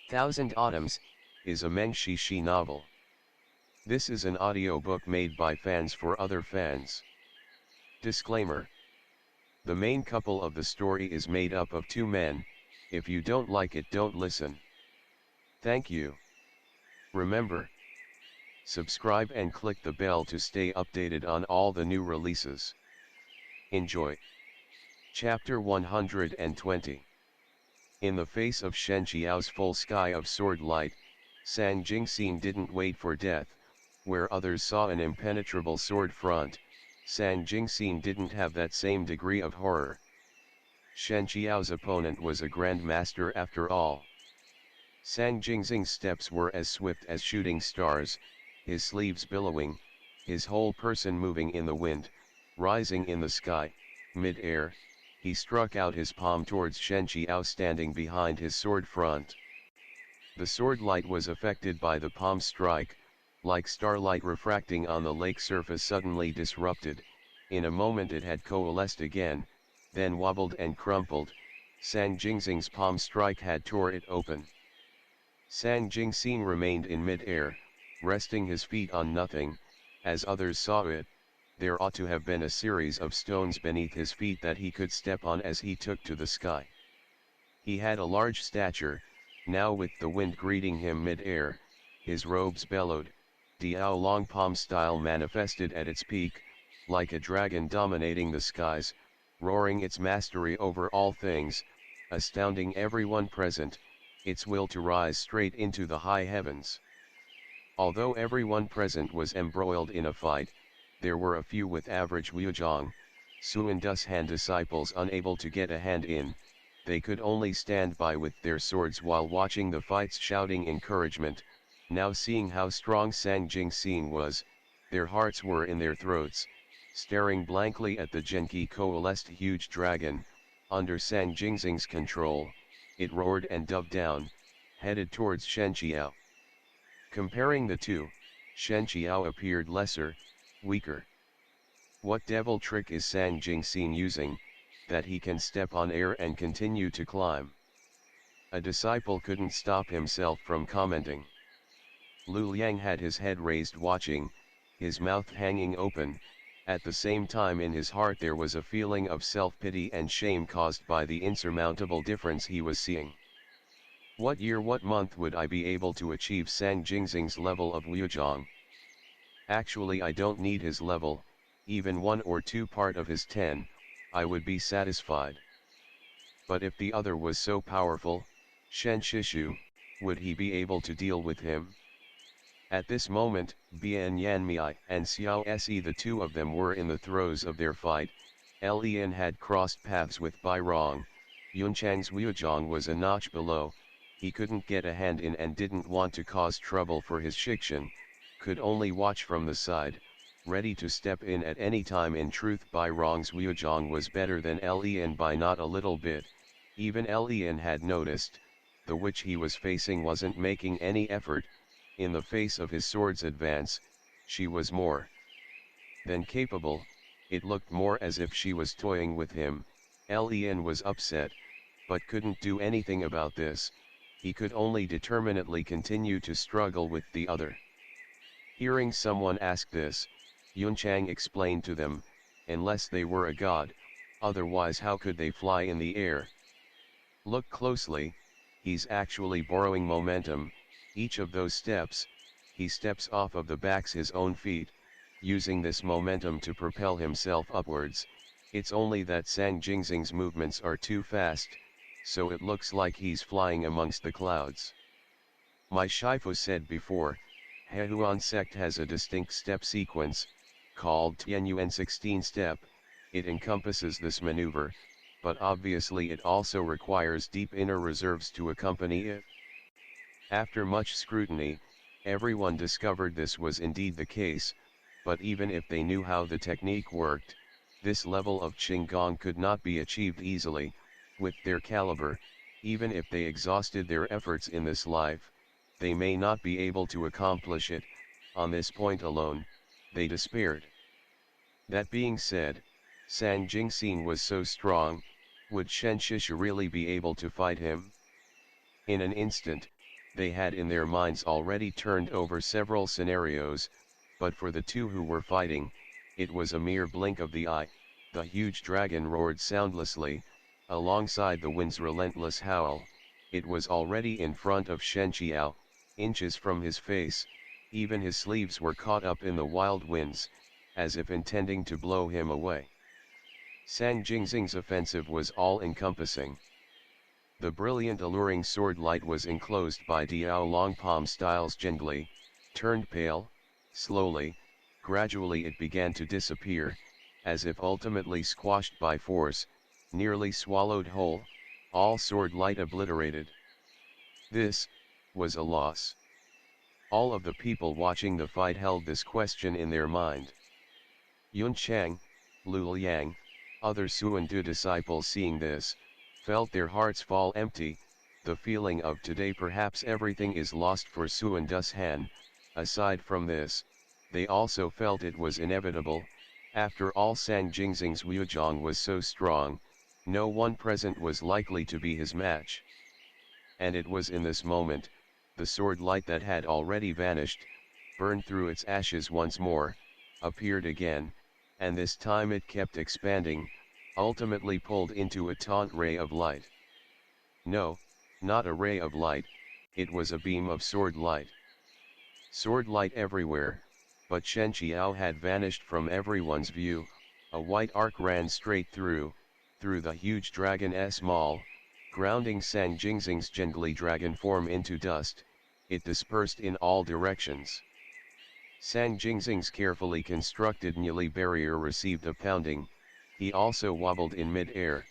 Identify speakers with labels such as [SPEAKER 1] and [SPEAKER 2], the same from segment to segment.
[SPEAKER 1] Thousand Autumns, is a Meng Xi Shi novel. This is an audiobook made by fans for other fans. Disclaimer. The main couple of the story is made up of two men. If you don't like it, don't listen. Thank you. Remember, subscribe and click the bell to stay updated on all the new releases. Enjoy. Chapter 120. In the face of Shen Qiao's full sky of sword light, San Jingxin didn't wait for death. Where others saw an impenetrable sword front, San Jingxin didn't have that same degree of horror. Shen Qiao's opponent was a grandmaster after all. San Jingxing's steps were as swift as shooting stars, his sleeves billowing, his whole person moving in the wind, rising in the sky, mid-air. He struck out his palm towards Shen Qiao standing behind his sword front. The sword light was affected by the palm strike, like starlight refracting on the lake surface suddenly disrupted. In a moment it had coalesced again, then wobbled and crumpled. San Jingxing's palm strike had tore it open. San Jingxing remained in mid-air, resting his feet on nothing. As others saw it, there ought to have been a series of stones beneath his feet that he could step on as he took to the sky. He had a large stature. Now with the wind greeting him mid-air, his robes bellowed, Diao long palm style manifested at its peak, like a dragon dominating the skies, roaring its mastery over all things, astounding everyone present, its will to rise straight into the high heavens. Although everyone present was embroiled in a fight, there were a few with average Wuzhong, Suandu's hand disciples unable to get a hand in. They could only stand by with their swords while watching the fights, shouting encouragement. Now seeing how strong San Jingxin was, their hearts were in their throats, staring blankly at the Genki coalesced huge dragon. Under San Jingxing's control, it roared and dove down, headed towards Shen Qiao. Comparing the two, Shen Qiao appeared lesser, weaker. What devil trick is San Jingxin using, that he can step on air and continue to climb? A disciple couldn't stop himself from commenting. Lu Liang had his head raised watching, his mouth hanging open. At the same time in his heart there was a feeling of self-pity and shame caused by the insurmountable difference he was seeing. What year, what month would I be able to achieve San Jingxing's level of Wuzhong? Actually I don't need his level, even 1 or 2 part of his 10, I would be satisfied. But if the other was so powerful, Shen Shishu, would he be able to deal with him? At this moment, Bian Yanmei and Xiao Se, the two of them were in the throes of their fight. Lian had crossed paths with Bai Rong. Yunchang's Wuzhong was a notch below. He couldn't get a hand in and didn't want to cause trouble for his Shikshan, could only watch from the side, ready to step in at any time. In truth, Bai Rong's Wuzhong was better than Lian by not a little bit. Even Lian had noticed, the which he was facing wasn't making any effort. In the face of his sword's advance, she was more than capable. It looked more as if she was toying with him. Lian was upset, but couldn't do anything about this. He could only determinedly continue to struggle with the other. Hearing someone ask this, Yunchang explained to them, unless they were a god, otherwise how could they fly in the air? Look closely, he's actually borrowing momentum. Each of those steps, he steps off of the backs his own feet, using this momentum to propel himself upwards. It's only that San Jingxing's movements are too fast, so it looks like he's flying amongst the clouds. My Shifu said before, Hehuan sect has a distinct step sequence, called Tianyuan 16 step. It encompasses this maneuver, but obviously it also requires deep inner reserves to accompany it. After much scrutiny, everyone discovered this was indeed the case, but even if they knew how the technique worked, this level of Qinggong could not be achieved easily. With their caliber, even if they exhausted their efforts in this life, they may not be able to accomplish it. On this point alone, they despaired. That being said, San Jingxin was so strong, would Shen Shishu really be able to fight him? In an instant, They had in their minds already turned over several scenarios, but for the two who were fighting, it was a mere blink of the eye. The huge dragon roared soundlessly, alongside the wind's relentless howl. It was already in front of Shen Qiao, inches from his face. Even his sleeves were caught up in the wild winds, as if intending to blow him away. Sang Jingxing's offensive was all-encompassing. The brilliant alluring sword light was enclosed by Diao Long Palm Styles gently, turned pale, slowly, gradually it began to disappear, as if ultimately squashed by force, nearly swallowed whole, all sword light obliterated. This was a loss. All of the people watching the fight held this question in their mind. Yun Chang, Lu Liang, other Xuandu disciples seeing this, felt their hearts fall empty, the feeling of today perhaps everything is lost for Xuandu's Han. Aside from this, they also felt it was inevitable. After all, Sang Jingxing's Wuzhong was so strong, no one present was likely to be his match. And it was in this moment, the sword light that had already vanished, burned through its ashes once more, appeared again, and this time it kept expanding, ultimately pulled into a taunt ray of light. No, not a ray of light, it was a beam of sword light. Sword light everywhere, but Shen Qiao had vanished from everyone's view. A white arc ran straight through the huge dragon's maul, grounding Sang Jingxing's jingly dragon form into dust. It dispersed in all directions. Sang Jingxing's carefully constructed Nili barrier received a pounding, he also wobbled in mid-air.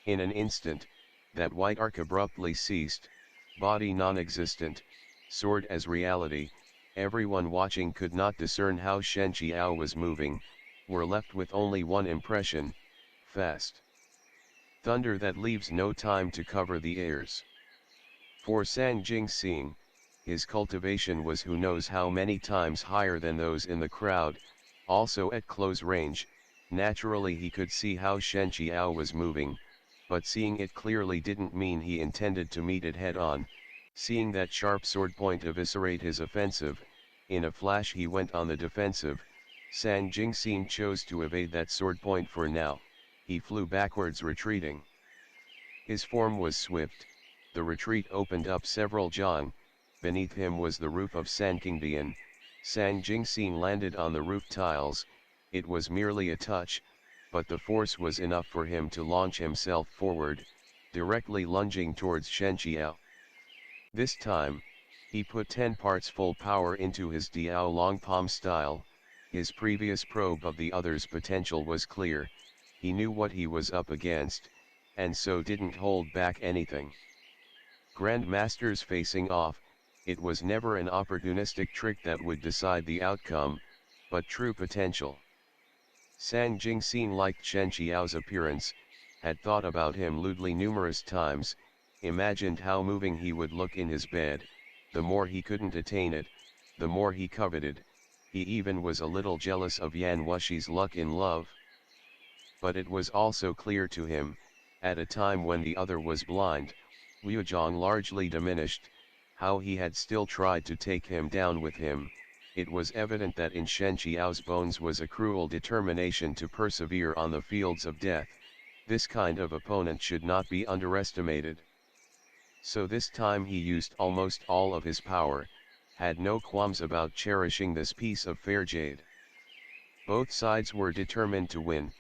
[SPEAKER 1] In an instant, that white arc abruptly ceased, body non-existent, sword as reality. Everyone watching could not discern how Shen Qiao was moving, were left with only one impression: fast. Thunder that leaves no time to cover the airs. For Sang Jingxing, his cultivation was who knows how many times higher than those in the crowd. Also at close range, naturally he could see how Shen Qiao was moving, but seeing it clearly didn't mean he intended to meet it head-on. Seeing that sharp sword point eviscerate his offensive, in a flash he went on the defensive. Sang Jingxing chose to evade that sword point for now. He flew backwards, retreating. His form was swift. The retreat opened up several zhang. Beneath him was the roof of Sankingdian. Sang Jingxing landed on the roof tiles. It was merely a touch, but the force was enough for him to launch himself forward, directly lunging towards Shen Qiao. This time, he put 10 parts full power into his Diao Long Palm style. His previous probe of the other's potential was clear. He knew what he was up against, and so didn't hold back anything. Grandmasters facing off, it was never an opportunistic trick that would decide the outcome, but true potential. Sang Jingxing liked Shen Qiao's appearance, had thought about him lewdly numerous times, imagined how moving he would look in his bed. The more he couldn't attain it, the more he coveted. He even was a little jealous of Yan Wushi's luck in love. But it was also clear to him, at a time when the other was blind, Wuzhong largely diminished, how he had still tried to take him down with him. It was evident that in Shen Qiao's bones was a cruel determination to persevere on the fields of death. This kind of opponent should not be underestimated. So this time he used almost all of his power, had no qualms about cherishing this piece of fair jade. Both sides were determined to win,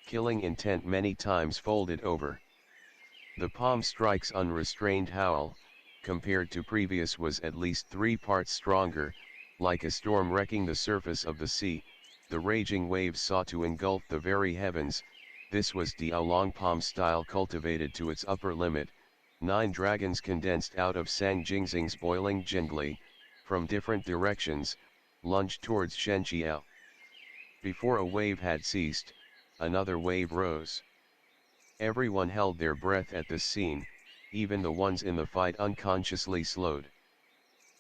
[SPEAKER 1] killing intent many times folded over. The palm strike's unrestrained howl, compared to previous, was at least 3 parts stronger. Like a storm wrecking the surface of the sea, the raging waves sought to engulf the very heavens. This was Diao Long Palm style cultivated to its upper limit. 9 dragons condensed out of Sang Jingxing's boiling jingli, from different directions, lunged towards Shen Qiao. Before a wave had ceased, another wave rose. Everyone held their breath at this scene, even the ones in the fight unconsciously slowed.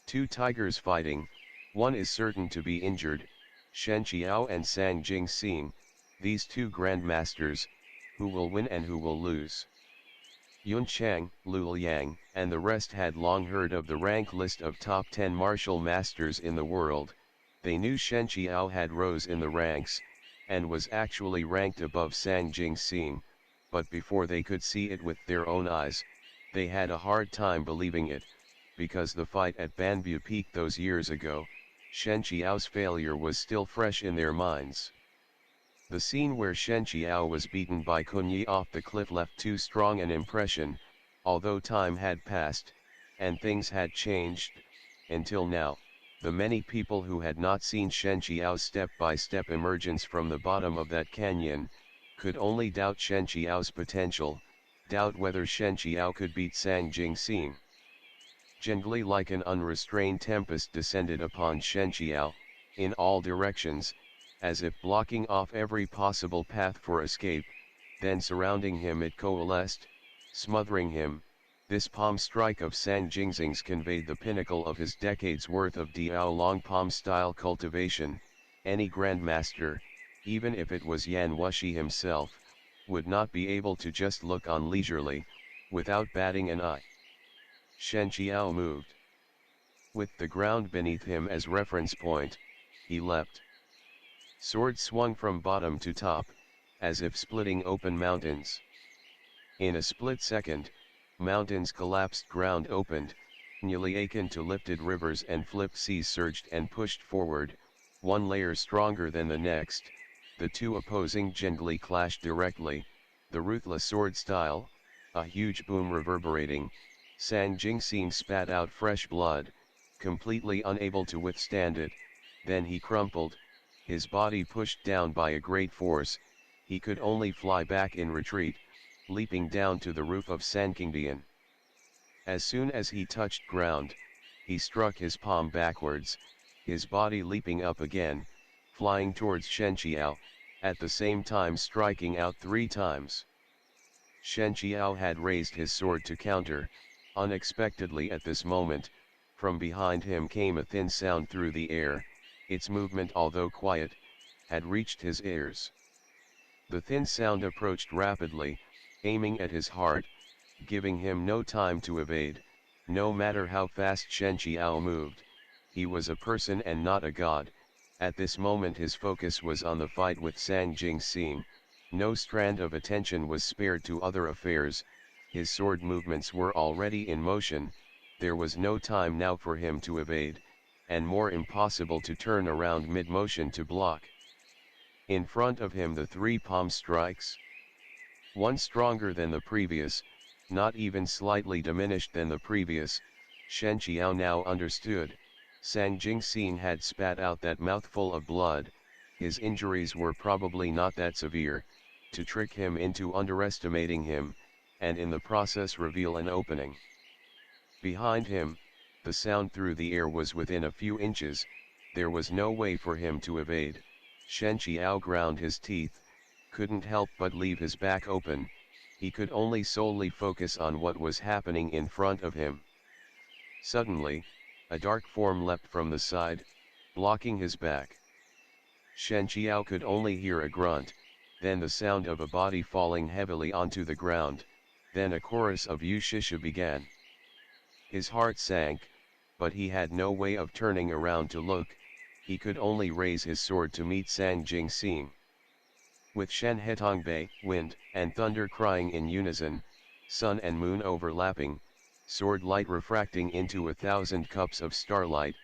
[SPEAKER 1] 2 tigers fighting, one is certain to be injured, Shen Qiao and Sang Jingxing, these 2 grandmasters, who will win and who will lose? Yunchang, Luliang, and the rest had long heard of the rank list of top 10 martial masters in the world. They knew Shen Qiao had rose in the ranks, and was actually ranked above Sang Jingxing, but before they could see it with their own eyes, they had a hard time believing it, because the fight at Banbu Peak those years ago, Shen Qiao's failure was still fresh in their minds. The scene where Shen Qiao was beaten by Kunyi off the cliff left too strong an impression, although time had passed, and things had changed. Until now, the many people who had not seen Shen Qiao's step-by-step emergence from the bottom of that canyon, could only doubt Shen Qiao's potential, doubt whether Shen Qiao could beat Sang Jingxing. Gently like an unrestrained tempest descended upon Shen Qiao, in all directions, as if blocking off every possible path for escape, then surrounding him it coalesced, smothering him. This palm strike of Sang Jingxing's conveyed the pinnacle of his decades worth of Diao long palm style cultivation. Any grandmaster, even if it was Yan Wushi himself, would not be able to just look on leisurely, without batting an eye. Shen Qiao moved. With the ground beneath him as reference point, he leapt. Sword swung from bottom to top, as if splitting open mountains. In a split second, mountains collapsed, ground opened, newly akin to lifted rivers and flipped seas surged and pushed forward, one layer stronger than the next. The two opposing gently clashed directly, the ruthless sword style, a huge boom reverberating. Sang Jingxing spat out fresh blood, completely unable to withstand it. Then he crumpled, his body pushed down by a great force. He could only fly back in retreat, leaping down to the roof of Sankingdian. As soon as he touched ground, he struck his palm backwards, his body leaping up again, flying towards Shen Qiao, at the same time striking out 3 times. Shen Qiao had raised his sword to counter. Unexpectedly at this moment, from behind him came a thin sound through the air. Its movement, although quiet, had reached his ears. The thin sound approached rapidly, aiming at his heart, giving him no time to evade. No matter how fast Shen Qiao moved, he was a person and not a god. At this moment his focus was on the fight with Sang Jingxing. No strand of attention was spared to other affairs. His sword movements were already in motion. There was no time now for him to evade, and more impossible to turn around mid-motion to block. In front of him the 3 palm strikes. One stronger than the previous, not even slightly diminished than the previous. Shen Qiao now understood. Sang Jingxing had spat out that mouthful of blood. His injuries were probably not that severe, to trick him into underestimating him, and in the process reveal an opening. Behind him, the sound through the air was within a few inches. There was no way for him to evade. Shen Qiao ground his teeth, couldn't help but leave his back open. He could only solely focus on what was happening in front of him. Suddenly, a dark form leapt from the side, blocking his back. Shen Qiao could only hear a grunt, then the sound of a body falling heavily onto the ground, then a chorus of Wushi began. His heart sank, but he had no way of turning around to look. He could only raise his sword to meet Sang Jingxing. With Shen Hetongbai, wind and thunder crying in unison, sun and moon overlapping, sword light refracting into 1,000 cups of starlight,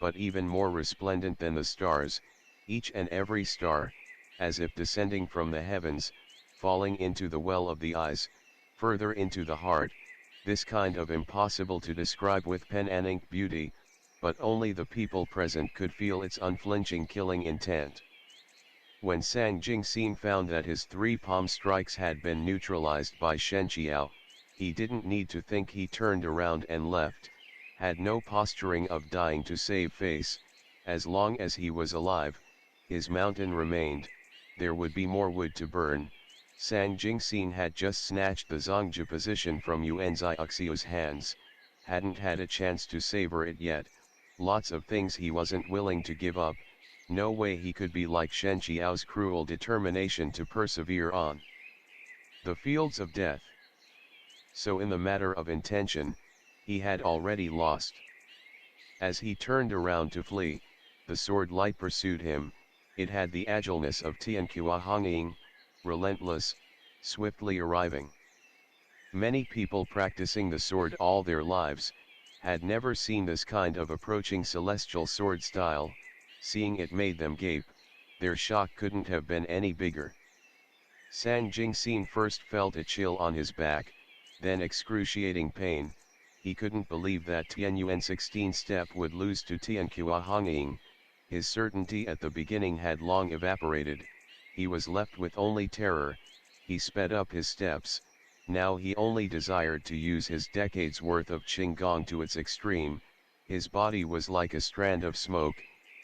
[SPEAKER 1] but even more resplendent than the stars, each and every star, as if descending from the heavens, falling into the well of the eyes, further into the heart. This kind of impossible to describe with pen and ink beauty, but only the people present could feel its unflinching killing intent. When Sang Jingxing found that his 3 palm strikes had been neutralized by Shen Qiao, he didn't need to think. He turned around and left, had no posturing of dying to save face. As long as he was alive, his mountain remained, there would be more wood to burn. Sang Jingxing had just snatched the Zongji position from Yuanzai Uxiu's hands, hadn't had a chance to savor it yet. Lots of things he wasn't willing to give up. No way he could be like Shen Qiao's cruel determination to persevere on the fields of death. So in the matter of intention, he had already lost. As he turned around to flee, the sword light pursued him. It had the agileness of Tianqua Hongying, relentless, swiftly arriving. Many people practicing the sword all their lives, had never seen this kind of approaching celestial sword style. Seeing it made them gape. Their shock couldn't have been any bigger. Sang Jingxin first felt a chill on his back, then excruciating pain. He couldn't believe that Tianyuan 16 step would lose to Tianqua Hongying. His certainty at the beginning had long evaporated. He was left with only terror. He sped up his steps. Now he only desired to use his decades worth of Qinggong to its extreme. His body was like a strand of smoke,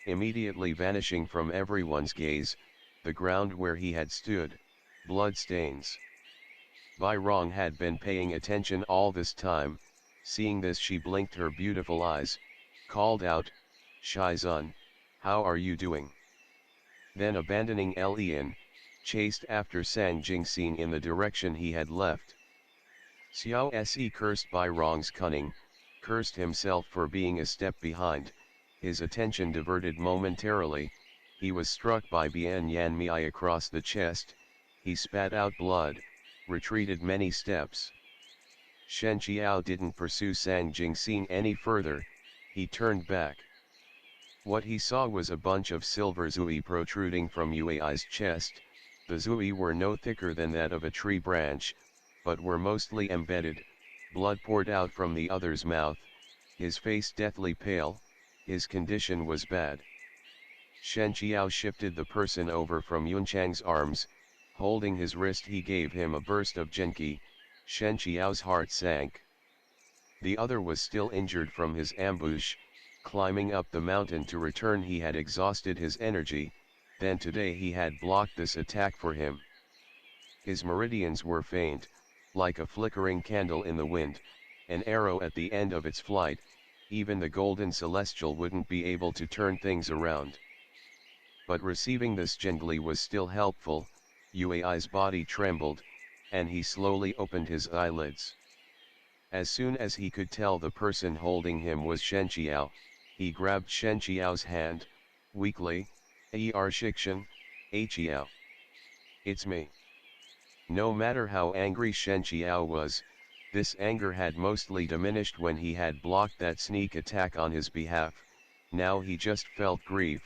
[SPEAKER 1] immediately vanishing from everyone's gaze. The ground where he had stood, blood stains. Bai Rong had been paying attention all this time. Seeing this, she blinked her beautiful eyes, called out, "Shizun, how are you doing?" Then abandoning Lian, chased after Sang Jingxin in the direction he had left. Xiao Se cursed Bai Rong's cunning, cursed himself for being a step behind. His attention diverted momentarily. He was struck by Bian Yan Miai across the chest. He spat out blood, retreated many steps. Shen Qiao didn't pursue Sang Jingxin any further. He turned back. What he saw was a bunch of silver zui protruding from Yuai's chest. The zui were no thicker than that of a tree branch, but were mostly embedded. Blood poured out from the other's mouth, his face deathly pale. His condition was bad. Shen Qiao shifted the person over from Yunchang's arms. Holding his wrist, he gave him a burst of Genki. Shen Qiao's heart sank. The other was still injured from his ambush. Climbing up the mountain to return, he had exhausted his energy. Then today he had blocked this attack for him. His meridians were faint, like a flickering candle in the wind, an arrow at the end of its flight. Even the golden celestial wouldn't be able to turn things around. But receiving this gently was still helpful. Yuai's body trembled, and he slowly opened his eyelids. As soon as he could tell the person holding him was Shen Qiao, he grabbed Shen Qiao's hand, weakly. Shikshan, Qiao. It's me. No matter how angry Shen Qiao was, this anger had mostly diminished when he had blocked that sneak attack on his behalf. Now he just felt grief.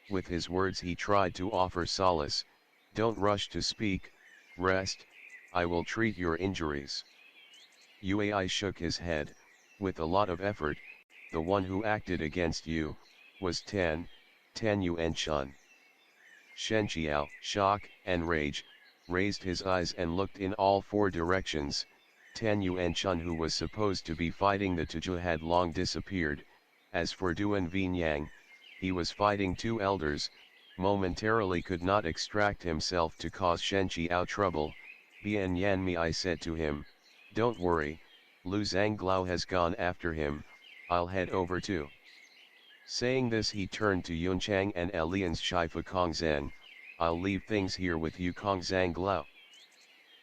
[SPEAKER 1] With his words he tried to offer solace. Don't rush to speak, rest, I will treat your injuries. Yuai shook his head, with a lot of effort. The one who acted against you, was Tan Yuanchun. Shen Qiao, shock and rage, raised his eyes and looked in all four directions. Tan Yuanchun, who was supposed to be fighting the Tiju, had long disappeared. As for Duan Vinyang, he was fighting two elders, momentarily could not extract himself to cause Shen Qiao trouble. Bian Yanmei said to him, "Don't worry, Lu Zhanglao has gone after him, I'll head over too." Saying this, he turned to Yunchang and Lian's Shifu Kongzheng, "I'll leave things here with you, Kongzhanglao."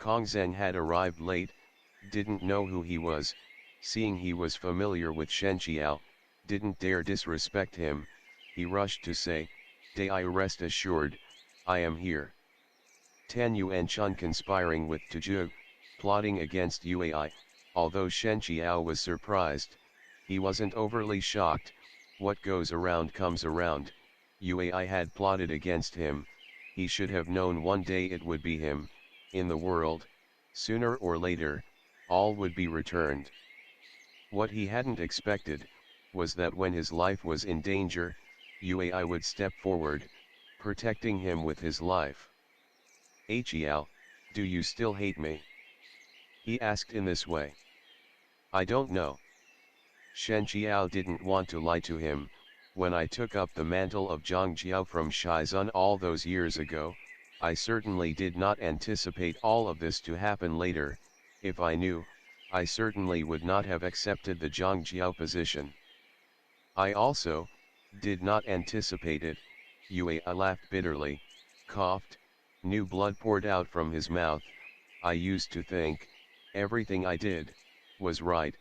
[SPEAKER 1] Kongzheng had arrived late, didn't know who he was. Seeing he was familiar with Shen Qiao, didn't dare disrespect him. He rushed to say, "Dai, rest assured, I am here." Tan Yuanchun conspiring with Tiju, plotting against Yuai. Although Shen Qiao was surprised, he wasn't overly shocked. What goes around comes around. Yuai had plotted against him. He should have known one day it would be him. In the world, sooner or later, all would be returned. What he hadn't expected, was that when his life was in danger, Yuai would step forward, protecting him with his life. "Qiao, do you still hate me?" he asked in this way. "I don't know." Shen Qiao didn't want to lie to him. "When I took up the mantle of Zhangjiao from Shizun all those years ago, I certainly did not anticipate all of this to happen later. If I knew, I certainly would not have accepted the Zhangjiao position. I also did not anticipate it." Yue laughed bitterly, coughed, new blood poured out from his mouth. "I used to think Everything I did was right.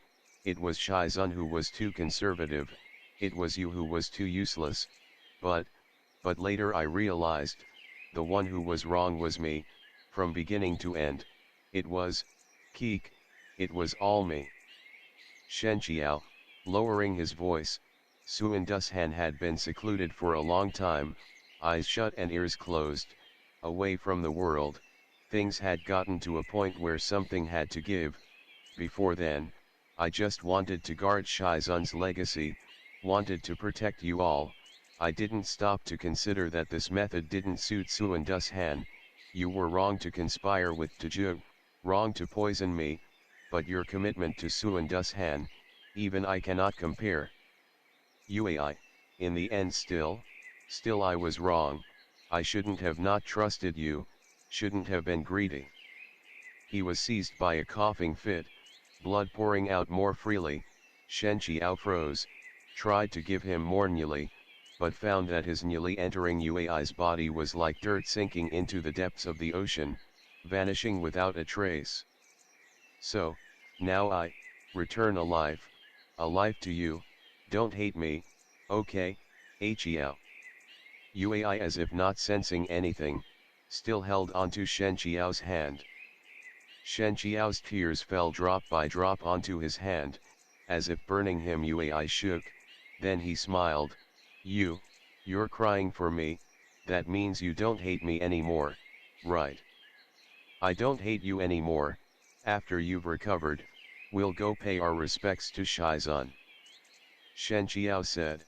[SPEAKER 1] It was Shizun who was too conservative, it was you who was too useless, but later I realized, the one who was wrong was me, from beginning to end, it was, Keek, it was all me. Shen Qiao, lowering his voice, Suan Dushan had been secluded for a long time, eyes shut and ears closed, away from the world. Things had gotten to a point where something had to give. Before then, I just wanted to guard Shizun's legacy, wanted to protect you all. I didn't stop to consider that this method didn't suit Suan Dushan. You were wrong to conspire with Taju, wrong to poison me, but your commitment to Suan Dushan, even I cannot compare. Uai, in the end still I was wrong, I shouldn't have not trusted you, shouldn't have been greedy. He was seized by a coughing fit, blood pouring out more freely. Shen Qiao froze, tried to give him more nyali, but found that his nyali entering Uai's body was like dirt sinking into the depths of the ocean, vanishing without a trace. So, now I return alive to you, don't hate me, okay, Qiao. Uai, as if not sensing anything, still held onto Shen Qiao's hand. Shen Qiao's tears fell drop by drop onto his hand, as if burning him. Uai shook, then he smiled, you're crying for me, that means you don't hate me anymore, right? I don't hate you anymore. After you've recovered, we'll go pay our respects to Shizun. Shen Qiao said.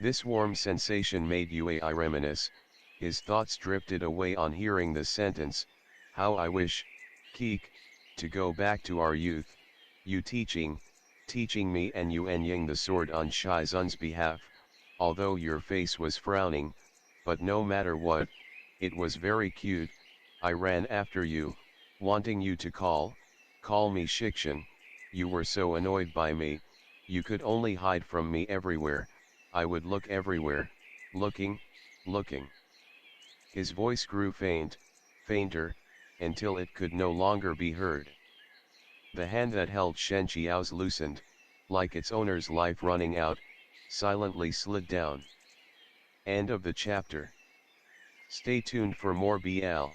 [SPEAKER 1] This warm sensation made Uai reminisce, his thoughts drifted away on hearing this sentence, how I wish, Keek, to go back to our youth, you teaching me and you enying the sword on Shizun's behalf, although your face was frowning, but no matter what, it was very cute. I ran after you, wanting you to call me Shikshan, you were so annoyed by me, you could only hide from me everywhere, I would look everywhere, looking. His voice grew fainter, until it could no longer be heard. The hand that held Shen Qiao's loosened, like its owner's life running out, silently slid down. End of the chapter. Stay tuned for more BL.